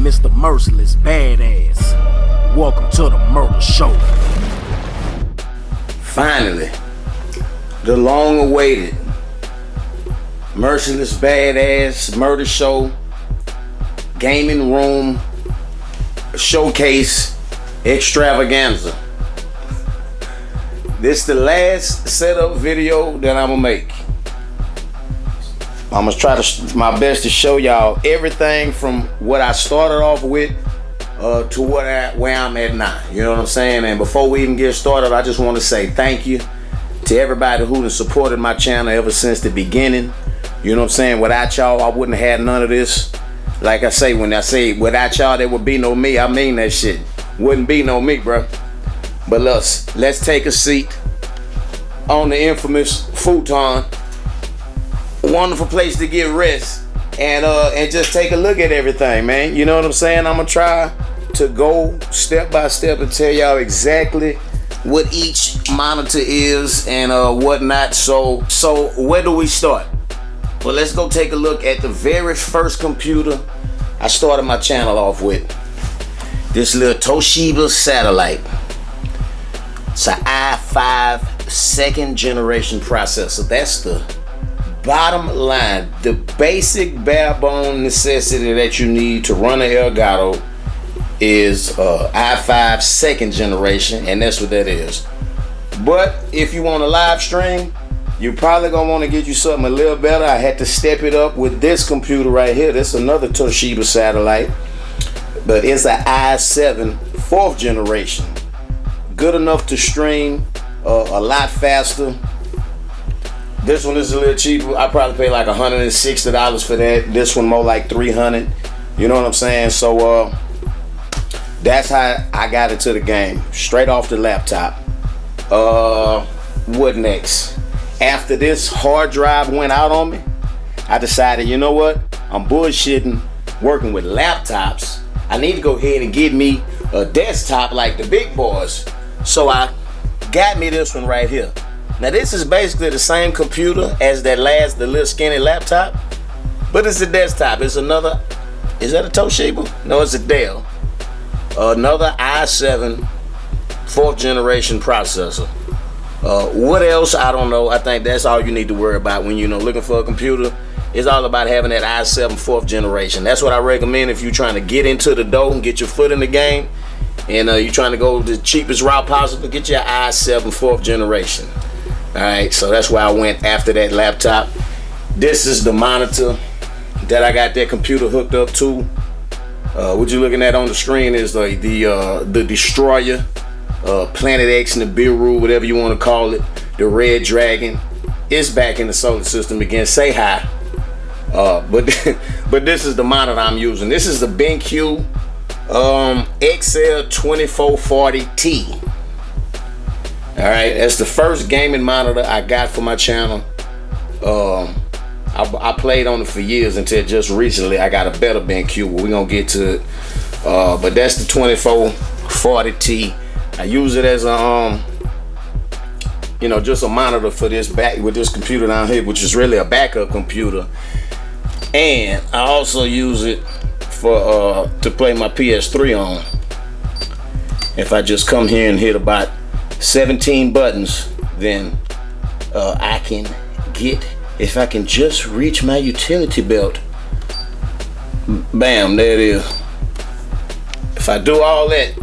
Mr. Merciless Badass. Welcome to the Murder Show. Finally, the long-awaited Merciless Badass Murder Show gaming room showcase extravaganza. This is the last setup video that I'm gonna make. I'm gonna try my best to show y'all everything from what I started off with to where I'm at now. You know what I'm saying? And before we even get started, I just want to say thank you to everybody who has supported my channel ever since the beginning. You know what I'm saying? Without y'all, I wouldn't have had none of this. Like I say, when I say without y'all, there would be no me. I mean that shit. Wouldn't be no me, bro. But let's take a seat on the infamous futon. Wonderful place to get rest and just take a look at everything, man. You know what I'm saying? I'm gonna try to go step by step and tell y'all exactly what each monitor is and whatnot. So where do we start? Well, let's go take a look at the very first computer I started my channel off with. This little Toshiba satellite. It's an i5 2nd generation processor. That's the bottom line, the basic bare bone necessity that you need to run an Elgato is i5 2nd generation, and that's what that is. But if you want to live stream, you're probably gonna want to get you something a little better. I had to step it up with this computer right here. This is another Toshiba satellite, but it's an i7 4th generation. Good enough to stream a lot faster. This one is a little cheaper. I probably pay like $160 for that. This one more like $300. You know what I'm saying? So that's how I got into the game. Straight off the laptop. What next? After this hard drive went out on me, I decided, you know what? I'm bullshitting working with laptops. I need to go ahead and get me a desktop like the big boys. So I got me this one right here. Now this is basically the same computer as the little skinny laptop, but it's a desktop. It's another, is that a Toshiba? No, it's a Dell. Another i7 4th generation processor. What else? I don't know. I think that's all you need to worry about when you're looking for a computer. It's all about having that i7 4th generation. That's what I recommend if you're trying to get into the dough and get your foot in the game, and you're trying to go the cheapest route possible. Get your i7 4th generation. Alright, so that's why I went after that laptop. This is the monitor that I got that computer hooked up to. What you're looking at on the screen is like the Destroyer, Planet X and the Nibiru, whatever you want to call it. The Red Dragon. It's back in the solar system again. Say hi. But this is the monitor I'm using. This is the BenQ XL2440T. Alright, that's the first gaming monitor I got for my channel. I played on it for years until just recently I got a better BenQ. We're gonna get to it. But that's the 2440T. I use it as a just a monitor for this back with this computer down here, which is really a backup computer. And I also use it for to play my PS3 on. If I just come here and hit about 17 buttons, then I can get, if I can just reach my utility belt, bam, there it is. If I do all that,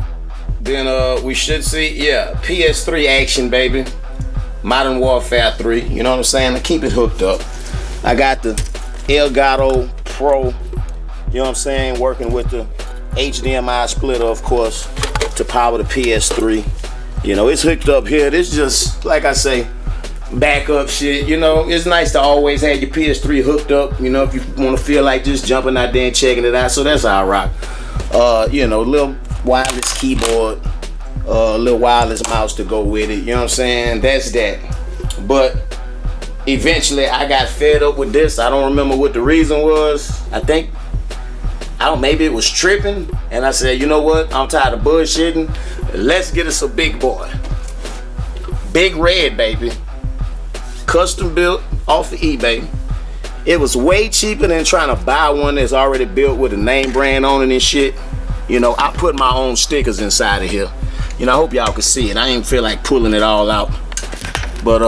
then we should see, yeah, PS3 action, baby. Modern Warfare 3, you know what I'm saying? I keep it hooked up. I got the Elgato Pro, you know what I'm saying, working with the HDMI splitter, of course, to power the PS3. It's hooked up here. This just, like I say, backup shit. It's nice to always have your PS3 hooked up, if you want to feel like just jumping out there and checking it out. So that's how I rock. Little wireless keyboard, little wireless mouse to go with it. You know what I'm saying? That's that. But eventually I got fed up with this. I don't remember what the reason was. Maybe it was tripping, and I said, you know what? I'm tired of bullshitting. Let's get us a big boy. Big Red, baby. Custom built off of eBay. it was way cheaper than trying to buy one that's already built with a name brand on it and shit. You know, I put my own stickers inside of here. You know, I hope y'all can see it. I ain't feel like pulling it all out. But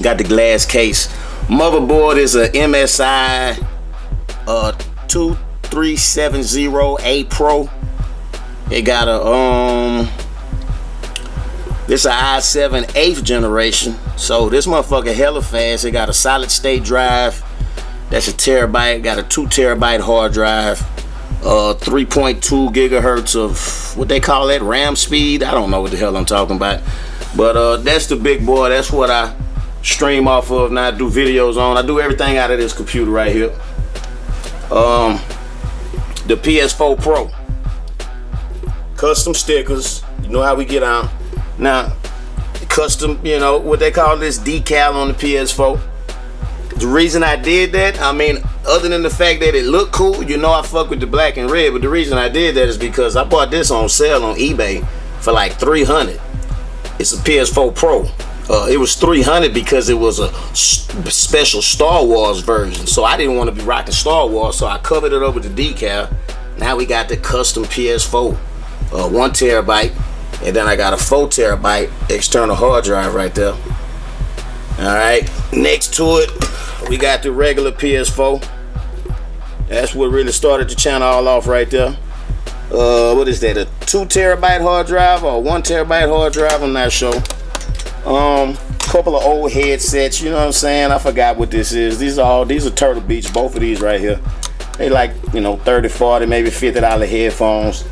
got the glass case. Motherboard is a MSI 2370A Pro. It got a this a i7 8th generation. So this motherfucker hella fast. It got a solid state drive. That's a terabyte. Got a 2 terabyte hard drive. 3.2 gigahertz of what they call that, RAM speed. I don't know what the hell I'm talking about. But that's the big boy. That's what I stream off of now. I do videos on. I do everything out of this computer right here. The PS4 Pro. Custom stickers. You know how we get on. Now, custom, you know, what they call this decal on the PS4. The reason I did that, I mean, other than the fact that it looked cool, you know I fuck with the black and red, but the reason I did that is because I bought this on sale on eBay for like $300. It's a PS4 Pro. It was $300 because it was a special Star Wars version. So I didn't want to be rocking Star Wars, so I covered it up with the decal. Now we got the custom PS4, 1 terabyte, and then I got a 4 terabyte external hard drive right there. Alright, next to it, we got the regular PS4. That's what really started the channel all off right there. What is that, a 2 terabyte hard drive or a 1 terabyte hard drive? I'm not sure. Couple of old headsets, you know what I'm saying? I forgot what this is. These are Turtle Beach, both of these right here. They like, you know, 30, 40, maybe $50 headphones.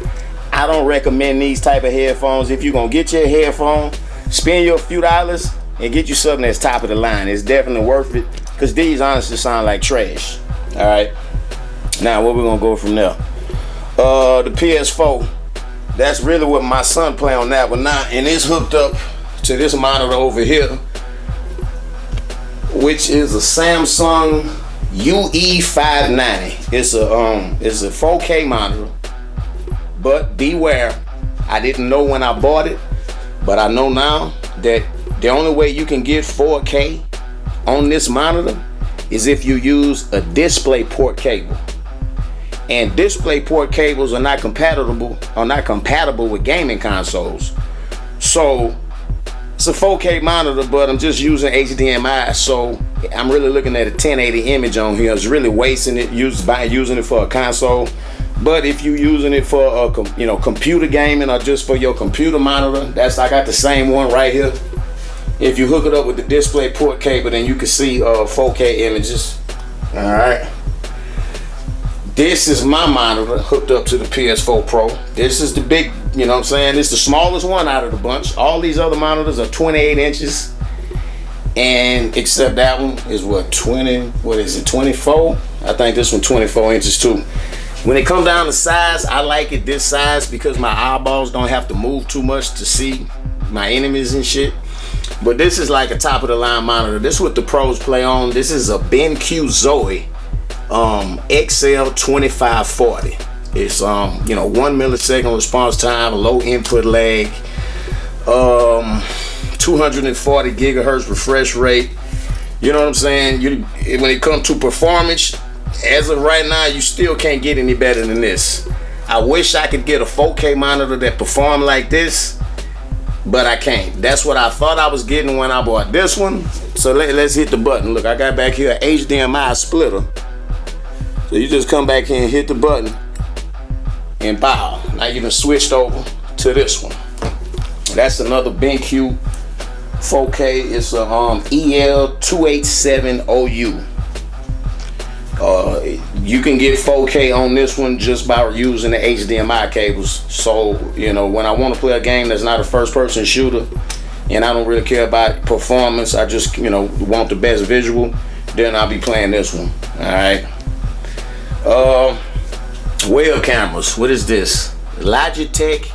I don't recommend these type of headphones. If you're gonna get your headphone, spend your few dollars and get you something that's top of the line. It's definitely worth it, because these honestly sound like trash. All right, now where we gonna go from there? The PS4, that's really what my son play on that one now, and it's hooked up to this monitor over here, which is a Samsung UE590. It's a 4K monitor, but beware, I didn't know when I bought it, but I know now that the only way you can get 4K on this monitor is if you use a DisplayPort cable. And DisplayPort cables are not compatible with gaming consoles. So it's a 4K monitor, but I'm just using HDMI, so I'm really looking at a 1080 image on here. It's really wasting it by using it for a console. But if you're using it for computer gaming or just for your computer monitor, I got the same one right here. If you hook it up with the DisplayPort cable, then you can see 4K images. All right. This is my monitor hooked up to the PS4 Pro. This is the big, you know what I'm saying? It's the smallest one out of the bunch. All these other monitors are 28 inches. And except that one is 24? I think this one 24 inches too. When it comes down to size, I like it this size because my eyeballs don't have to move too much to see my enemies and shit. But this is like a top of the line monitor. This is what the pros play on. This is a BenQ Zoe XL2540. It's 1 millisecond response time, low input lag, 240 gigahertz refresh rate. You know what I'm saying? When it comes to performance, as of right now, you still can't get any better than this. I wish I could get a 4K monitor that performed like this, but I can't. That's what I thought I was getting when I bought this one. So let's hit the button. Look, I got back here an HDMI splitter. So you just come back here and hit the button and bow. Now you done switched over to this one. That's another BenQ 4K. It's a EL287OU. You can get 4K on this one just by using the HDMI cables. So, when I want to play a game that's not a first-person shooter and I don't really care about performance, I just, want the best visual, then I'll be playing this one. Alright. Web cameras. What is this? Logitech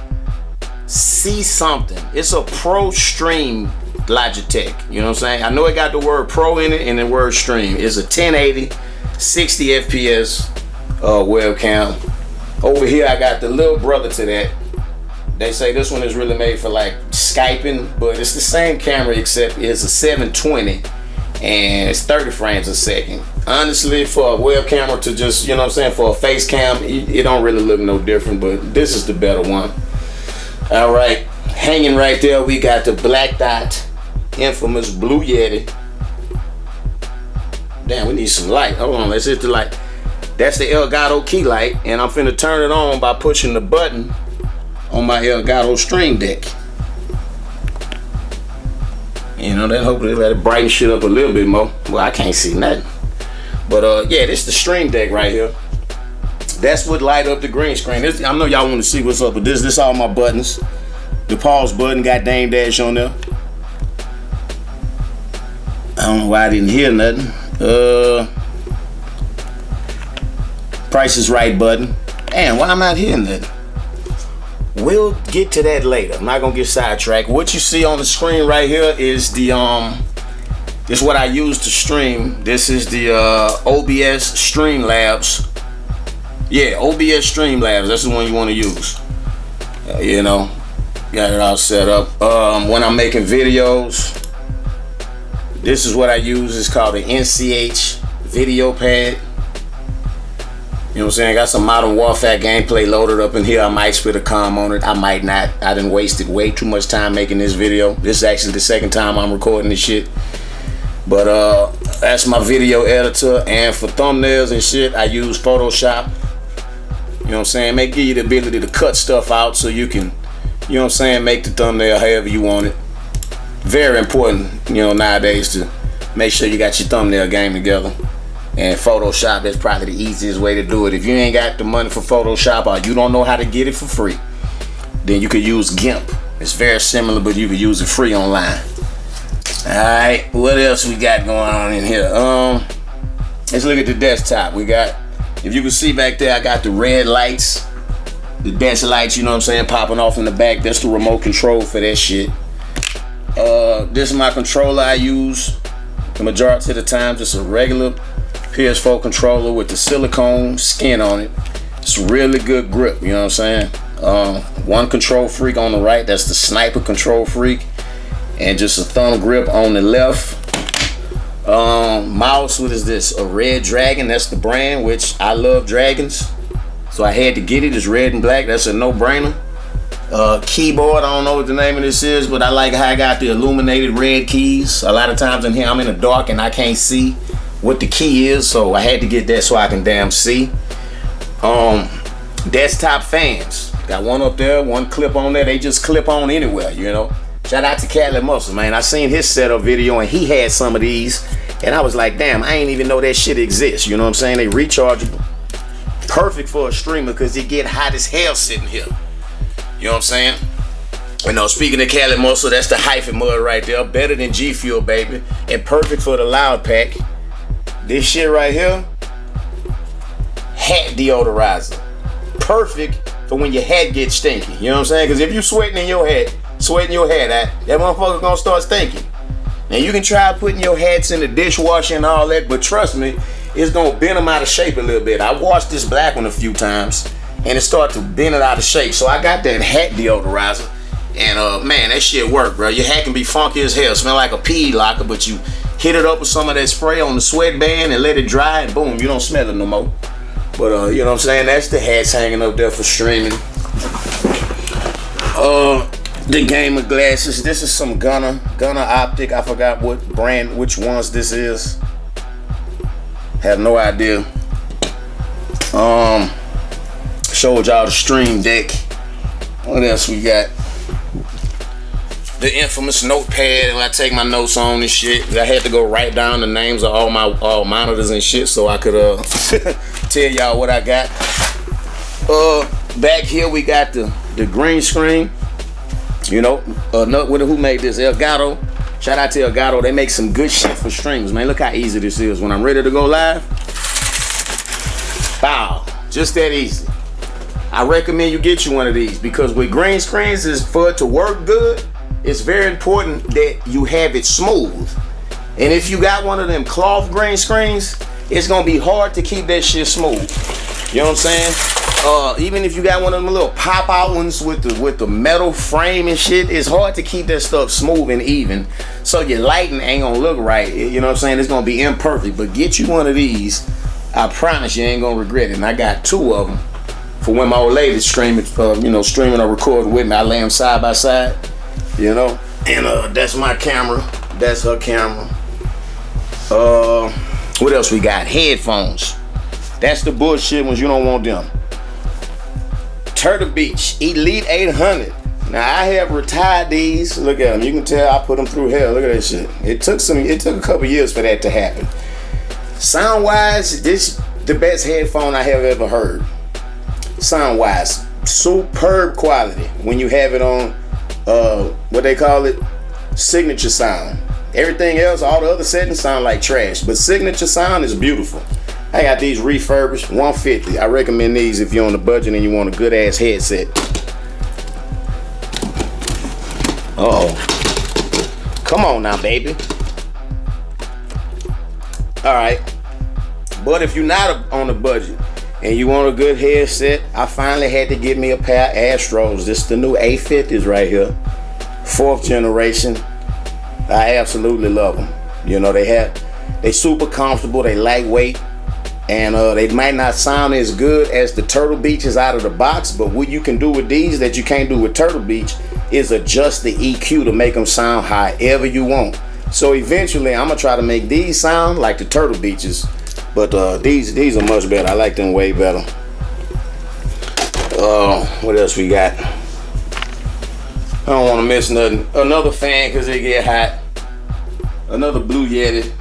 C something. It's a Pro Stream Logitech. You know what I'm saying? I know it got the word Pro in it and the word Stream. It's a 1080, 60 FPS webcam. Over here I got the little brother to that. They say this one is really made for like Skyping, but it's the same camera except it's a 720 and it's 30 frames a second. Honestly, for a web camera to just, you know what I'm saying, for a face cam, it don't really look no different, but this is the better one. All right, hanging right there, we got the Black Dot infamous Blue Yeti. Damn, we need some light. Hold on, let's hit the light. That's the Elgato key light, and I'm finna turn it on by pushing the button on my Elgato Stream Deck. You know, that hopefully let it brighten shit up a little bit more. Well, I can't see nothing. But yeah, this is the Stream Deck right here. That's what light up the green screen. This, I know y'all want to see what's up with this. This all my buttons. The pause button got Dame Dash on there. I don't know why I didn't hear nothing. Price is Right button. Damn, why am I not hearing that? We'll get to that later. I'm not gonna get sidetracked. What you see on the screen right here is the this is what I use to stream. This is the OBS Streamlabs. Yeah, OBS Streamlabs. That's the one you want to use. You know, got it all set up. When I'm making videos, this is what I use. It's called the NCH Video Pad. You know what I'm saying? Got some Modern Warfare gameplay loaded up in here. I might spit a comm on it. I might not. I done wasted way too much time making this video. This is actually the second time I'm recording this shit. But that's my video editor. And for thumbnails and shit, I use Photoshop. You know what I'm saying? Give you the ability to cut stuff out so you can, you know what I'm saying, make the thumbnail however you want it. Very important, you know, nowadays to make sure you got your thumbnail game together. And Photoshop is probably the easiest way to do it. If you ain't got the money for Photoshop or you don't know how to get it for free, then you could use GIMP. It's very similar, but you could use it free online. Alright, what else we got going on in here? Let's look at the desktop. We got, if you can see back there, I got the red lights. The desk lights, you know what I'm saying, popping off in the back. That's the remote control for that shit. This is my controller I use the majority of the time. Just a regular PS4 controller with the silicone skin on it. It's really good grip, you know what I'm saying? One control freak on the right, that's the sniper control freak, and just a thumb grip on the left. Mouse, what is this? A Red Dragon, that's the brand, which I love dragons, so I had to get it. It's red and black, that's a no-brainer. Keyboard, I don't know what the name of this is, but I like how I got the illuminated red keys. A lot of times in here I'm in the dark and I can't see what the key is, so I had to get that so I can damn see. Desktop fans, got one up there, one clip on there. They just clip on anywhere, you know. Shout out to Cali Muscle, man. I seen his setup video and he had some of these, and I was like, damn, I ain't even know that shit exists. You know what I'm saying? They rechargeable, perfect for a streamer because it get hot as hell sitting here. You know what I'm saying? You know, speaking of Cali Muscle, that's the hyphen mud right there. Better than G Fuel, baby, and perfect for the loud pack. This shit right here, hat deodorizer. Perfect for when your hat gets stinky. You know what I'm saying? Because if you sweating your hat out, that motherfucker gonna start stinking. Now you can try putting your hats in the dishwasher and all that, but trust me, it's gonna bend them out of shape a little bit. I washed this black one a few times and it started to bend it out of shape. So I got that hat deodorizer, and man, that shit work, bro. Your hat can be funky as hell, smell like a pea locker, but you hit it up with some of that spray on the sweatband and let it dry, and boom, you don't smell it no more. But you know what I'm saying? That's the hats hanging up there for streaming. The gamer glasses. This is some Gunner Optic. I forgot what brand, which ones this is. Have no idea. Showed y'all the Stream Deck. What else we got? The infamous notepad, and I take my notes on and shit. I had to go write down the names of all my monitors and shit so I could tell y'all what I got. Back here we got the green screen. You know, who made this? Elgato. Shout out to Elgato. They make some good shit for streams, man. Look how easy this is. When I'm ready to go live, bow, just that easy. I recommend you get you one of these, because with green screens, is for it to work good, it's very important that you have it smooth. And if you got one of them cloth green screens, it's gonna be hard to keep that shit smooth. You know what I'm saying? Even if you got one of them little pop out ones with the metal frame and shit, it's hard to keep that stuff smooth and even. So your lighting ain't gonna look right. You know what I'm saying? It's gonna be imperfect. But get you one of these. I promise you ain't gonna regret it. And I got 2 of them for when my old lady's streaming, streaming or recording with me. I lay them side by side, And that's my camera. That's her camera. What else we got? Headphones. That's the bullshit ones. You don't want them. Turtle Beach Elite 800. Now I have retired these. Look at them. You can tell I put them through hell. Look at that shit. It took a couple years for that to happen. Sound wise, this the best headphone I have ever heard. Sound wise, superb quality when you have it on what they call it, signature sound. Everything else, all the other settings sound like trash, but signature sound is beautiful. I got these refurbished, $150. I recommend these if you're on the budget and you want a good ass headset. Come on now, baby. Alright. But if you're not on the budget and you want a good headset, I finally had to get me a pair of Astros. This is the new A50s right here. 4th generation. I absolutely love them. They super comfortable, they lightweight. And they might not sound as good as the Turtle Beaches out of the box, but what you can do with these that you can't do with Turtle Beach is adjust the EQ to make them sound however you want. So eventually I'm gonna try to make these sound like the Turtle Beaches, but these are much better. I like them way better. What else we got? I don't want to miss nothing. Another fan because it get hot. Another Blue Yeti.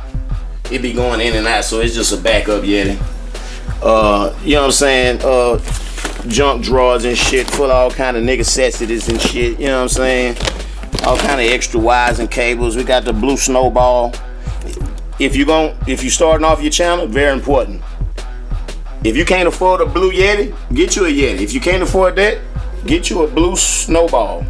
It be going in and out, so it's just a backup Yeti. You know what I'm saying? Junk drawers and shit, full of all kind of necessities and shit. You know what I'm saying? All kind of extra wires and cables. We got the blue snowball. If you starting off your channel, very important. If you can't afford a blue Yeti, get you a Yeti. If you can't afford that, get you a blue snowball.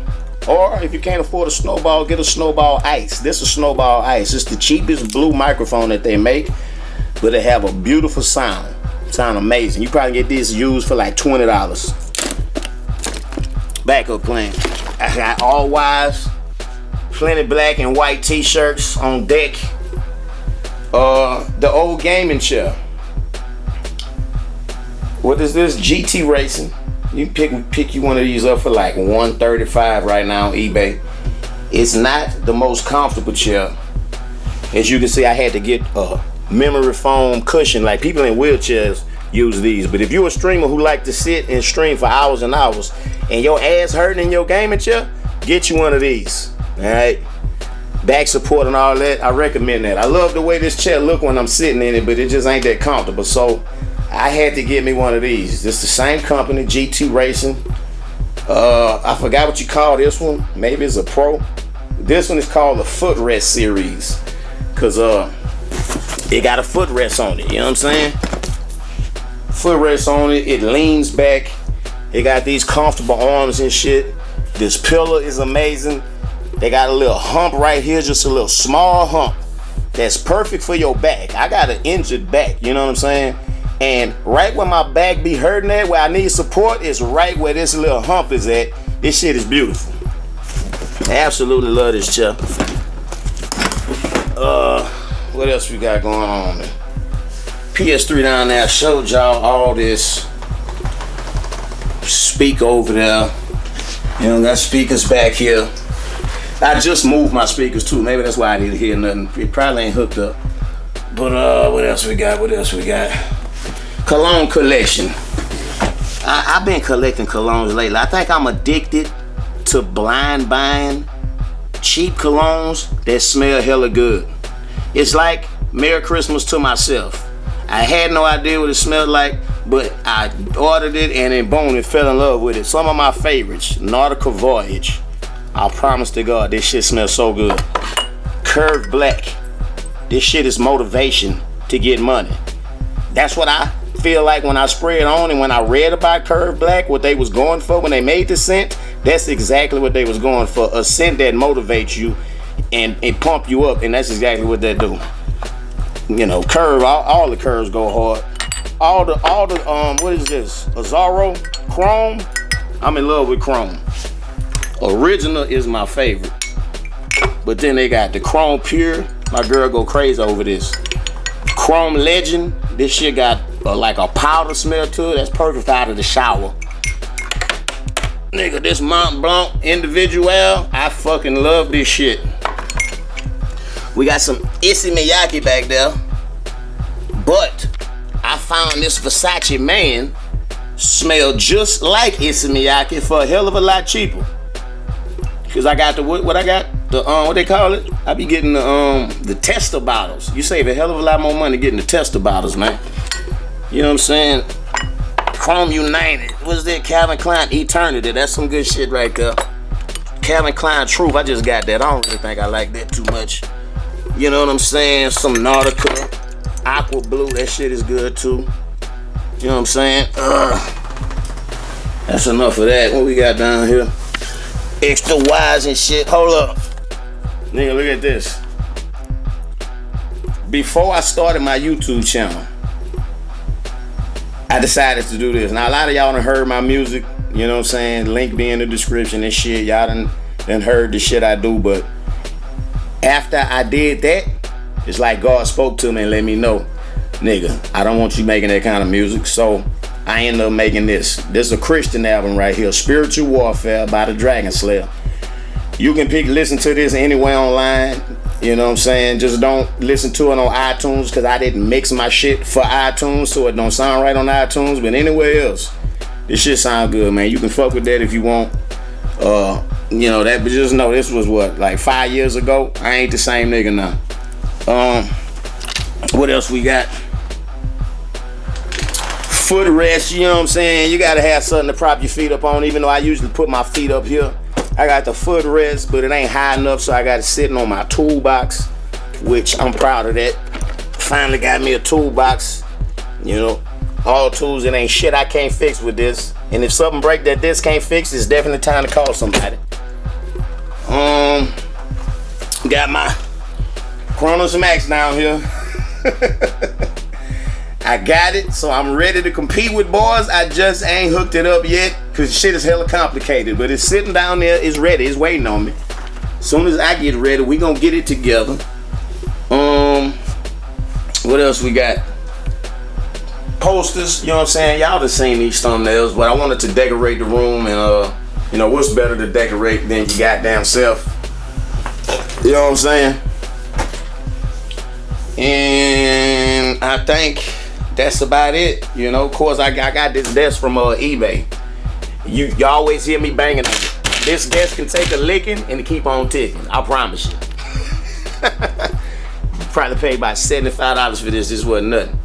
Or if you can't afford a snowball, get a snowball ice. This is snowball ice. It's the cheapest blue microphone that they make, but they have a beautiful sound. Sound amazing. You probably get these used for like $20. Backup plan. I got all wires, plenty black and white t-shirts on deck. The old gaming chair. What is this? GT Racing. You pick you one of these up for like $135 right now on eBay. It's not the most comfortable chair. As you can see, I had to get a memory foam cushion. Like people in wheelchairs use these. But if you're a streamer who like to sit and stream for hours and hours and your ass hurting in your gaming chair, get you one of these. Alright? Back support and all that, I recommend that. I love the way this chair look when I'm sitting in it, but it just ain't that comfortable. So I had to get me one of these. This is the same company, GT Racing. I forgot what you call this one. Maybe it's a Pro. This one is called the footrest series, cause it got a footrest on it. You know what I'm saying? Footrest on it. It leans back. It got these comfortable arms and shit. This pillow is amazing. They got a little hump right here, just a little small hump. That's perfect for your back. I got an injured back. You know what I'm saying? And right where my back be hurting at, where I need support, is right where this little hump is at. This shit is beautiful. I absolutely love this chair. What else we got going on? PS3 down there. I showed y'all all this. Speaker over there. You know, got speakers back here. I just moved my speakers too. Maybe that's why I didn't hear nothing. It probably ain't hooked up. But what else we got? Cologne collection. I've been collecting colognes lately. I think I'm addicted to blind buying cheap colognes that smell hella good. It's like Merry Christmas to myself. I had no idea what it smelled like, but I ordered it and then boom, it fell in love with it. Some of my favorites, Nautical Voyage. I promise to God, this shit smells so good. Curved Black. This shit is motivation to get money. That's what I feel like when I spray it on, and when I read about Curved Black, what they was going for when they made the scent, that's exactly what they was going for. A scent that motivates you and pump you up, and that's exactly what they do. You know, curve, all the curves go hard. all the what is this? Azaro Chrome. I'm in love with Chrome. Original is my favorite. But then they got the Chrome Pure. My girl go crazy over this. Chrome Legend. This shit got like a powder smell to it. That's perfect out of the shower. Nigga, this Mont Blanc Individual. I fucking love this shit. We got some Issey Miyake back there. But I found this Versace Man smell just like Issey Miyake for a hell of a lot cheaper. Cause I got the what I got? The what they call it? I be getting the tester bottles. You save a hell of a lot more money getting the tester bottles, man. You know what I'm saying? Chrome United. What's that? Calvin Klein Eternity. That's some good shit right there. Calvin Klein Truth. I just got that. I don't really think I like that too much. You know what I'm saying? Some Nautica. Aqua Blue. That shit is good too. You know what I'm saying? That's enough of that. What we got down here? Extra wise and shit. Hold up. Nigga, look at this. Before I started my YouTube channel, I decided to do this. Now, a lot of y'all done heard my music. You know what I'm saying? Link be in the description and shit. Y'all done heard the shit I do. But after I did that, it's like God spoke to me and let me know, nigga, I don't want you making that kind of music. So I ended up making this. This is a Christian album right here. Spiritual Warfare by the Dragon Slayer. You can listen to this anywhere online. You know what I'm saying? Just don't listen to it on iTunes because I didn't mix my shit for iTunes, so it don't sound right on iTunes. But anywhere else, this shit sound good, man. You can fuck with that if you want. You know that, but just know this was what, like 5 years ago. I ain't the same nigga now. What else we got? Footrest, you know what I'm saying? You gotta have something to prop your feet up on, even though I usually put my feet up here. I got the footrest, but it ain't high enough, so I got it sitting on my toolbox, which I'm proud of that. Finally got me a toolbox. You know, all tools, it ain't shit I can't fix with this. And if something break that this can't fix, it's definitely time to call somebody. Got my Kronos Max down here. I got it, so I'm ready to compete with boys. I just ain't hooked it up yet, cause shit is hella complicated. But it's sitting down there, it's ready, it's waiting on me. As soon as I get ready, we gonna get it together. What else we got? Posters, you know what I'm saying? Y'all done seen these thumbnails, but I wanted to decorate the room, and you know, what's better to decorate than your goddamn self? You know what I'm saying? And I think that's about it. You know, of course, I got this desk from eBay. You always hear me banging on it. This desk can take a licking and keep on ticking. I promise you. Probably paid about $75 for this. This wasn't nothing.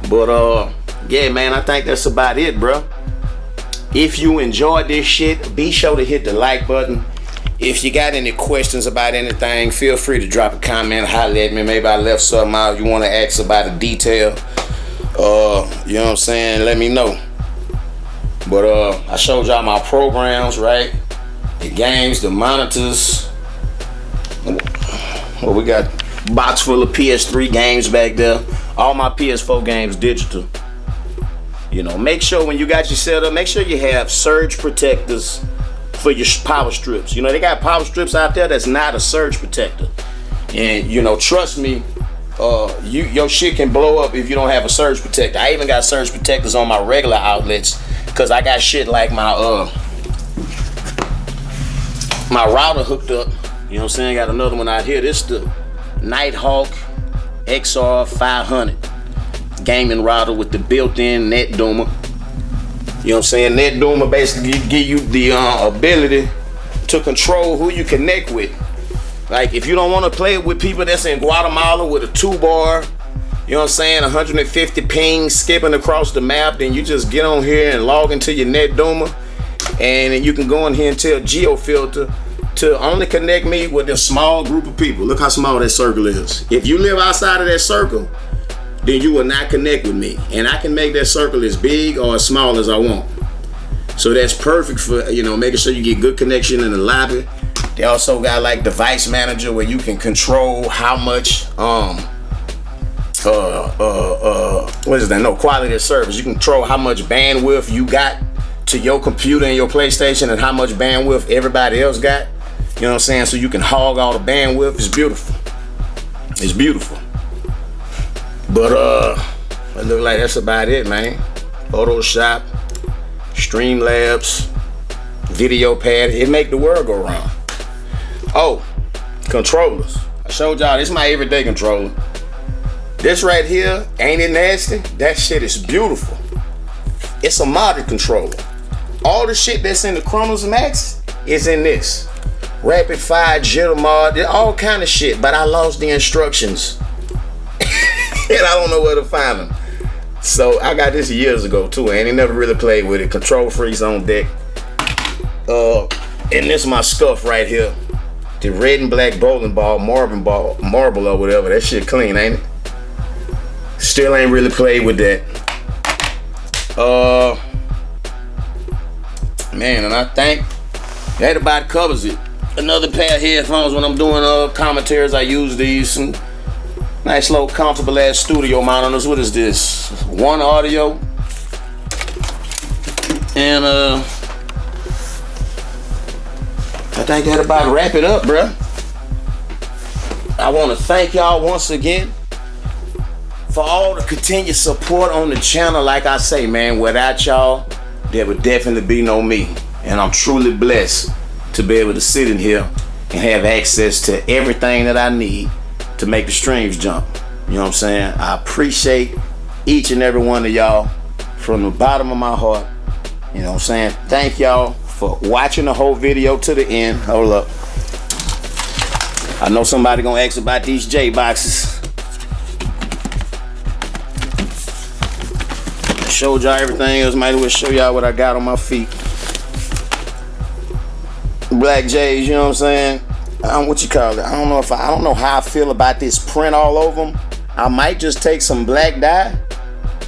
But yeah, man, I think that's about it, bro. If you enjoyed this shit, be sure to hit the like button. If you got any questions about anything, feel free to drop a comment, holler at me. Maybe I left something out you want to ask about a detail. You know what I'm saying? Let me know. But I showed y'all my programs, right? The games, the monitors. Well, we got a box full of PS3 games back there. All my PS4 games digital. You know, make sure when you got your setup, make sure you have surge protectors for your power strips. You know, they got power strips out there that's not a surge protector. And, you know, trust me, your shit can blow up if you don't have a surge protector. I even got surge protectors on my regular outlets because I got shit like my router hooked up. You know what I'm saying? Got another one out here. This the Nighthawk XR 500 gaming router with the built-in net doomer. You know what I'm saying? Net doomer basically give you the ability to control who you connect with. Like if you don't want to play with people that's in Guatemala with a 2-bar, you know what I'm saying, 150 ping skipping across the map, then you just get on here and log into your net doomer, and then you can go in here and tell GeoFilter to only connect me with a small group of people. Look how small that circle is. If you live outside of that circle, then you will not connect with me. And I can make that circle as big or as small as I want. So that's perfect for, you know, making sure you get good connection in the lobby. They also got like device manager where you can control how much what is that? No, quality of service. You control how much bandwidth you got to your computer and your PlayStation and how much bandwidth everybody else got. You know what I'm saying? So you can hog all the bandwidth. It's beautiful. It's beautiful. But it look like that's about it, man. Photoshop, Streamlabs, video pad. It make the world go round. Oh, controllers. I showed y'all, this is my everyday controller. This right here, ain't it nasty? That shit is beautiful. It's a modded controller. All the shit that's in the Chronos Max is in this. Rapid fire, jitter mod, all kind of shit, but I lost the instructions. And I don't know where to find them. So I got this years ago too, and I never really played with it. Control freeze on deck. And this is my stuff right here. The red and black bowling ball, marble or whatever. That shit clean, ain't it? Still ain't really played with that. Man, and I think that about covers it. Another pair of headphones when I'm doing commentaries. I use these. Some nice little comfortable ass studio monitors. What is this? One audio. And I think that about wrap it up, bruh. I want to thank y'all once again for all the continued support on the channel. Like I say, man, without y'all, there would definitely be no me. And I'm truly blessed to be able to sit in here and have access to everything that I need to make the streams jump. You know what I'm saying? I appreciate each and every one of y'all from the bottom of my heart. You know what I'm saying? Thank y'all for watching the whole video to the end. Hold up. I know somebody gonna ask about these J boxes. I showed y'all everything else. Might as well show y'all what I got on my feet. Black J's, you know what I'm saying? What you call it? I don't know how I feel about this print all over them. I might just take some black dye,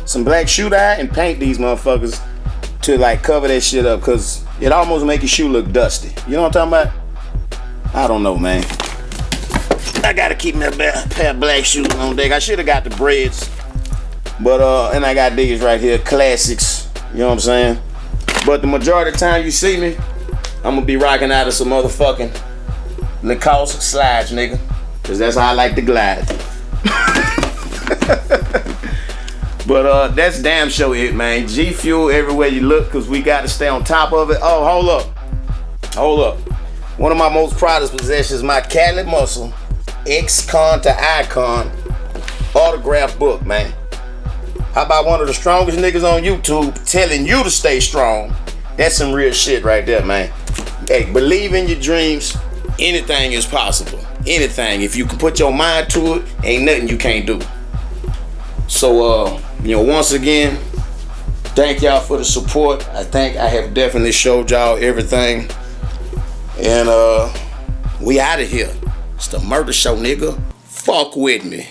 some black shoe dye, and paint these motherfuckers to like cover that shit up, cause it almost make your shoe look dusty. You know what I'm talking about? I don't know, man. I gotta keep my pair of black shoes on deck. I should have got the breads, but and I got these right here, classics. You know what I'm saying? But the majority of the time you see me, I'm gonna be rocking out of some motherfucking Lacoste slides, nigga, cause that's how I like to glide. But that's damn sure it, man. G Fuel everywhere you look, cause we got to stay on top of it. Oh, hold up. One of my most proudest possessions, my Cali Muscle Ex-Con to Icon autograph book, man. How about one of the strongest niggas on YouTube telling you to stay strong? That's some real shit right there, man. Hey, believe in your dreams. Anything is possible. Anything. If you can put your mind to it, ain't nothing you can't do. So, once again, thank y'all for the support. I think I have definitely showed y'all everything. And we out of here. It's the Murder Show, nigga. Fuck with me.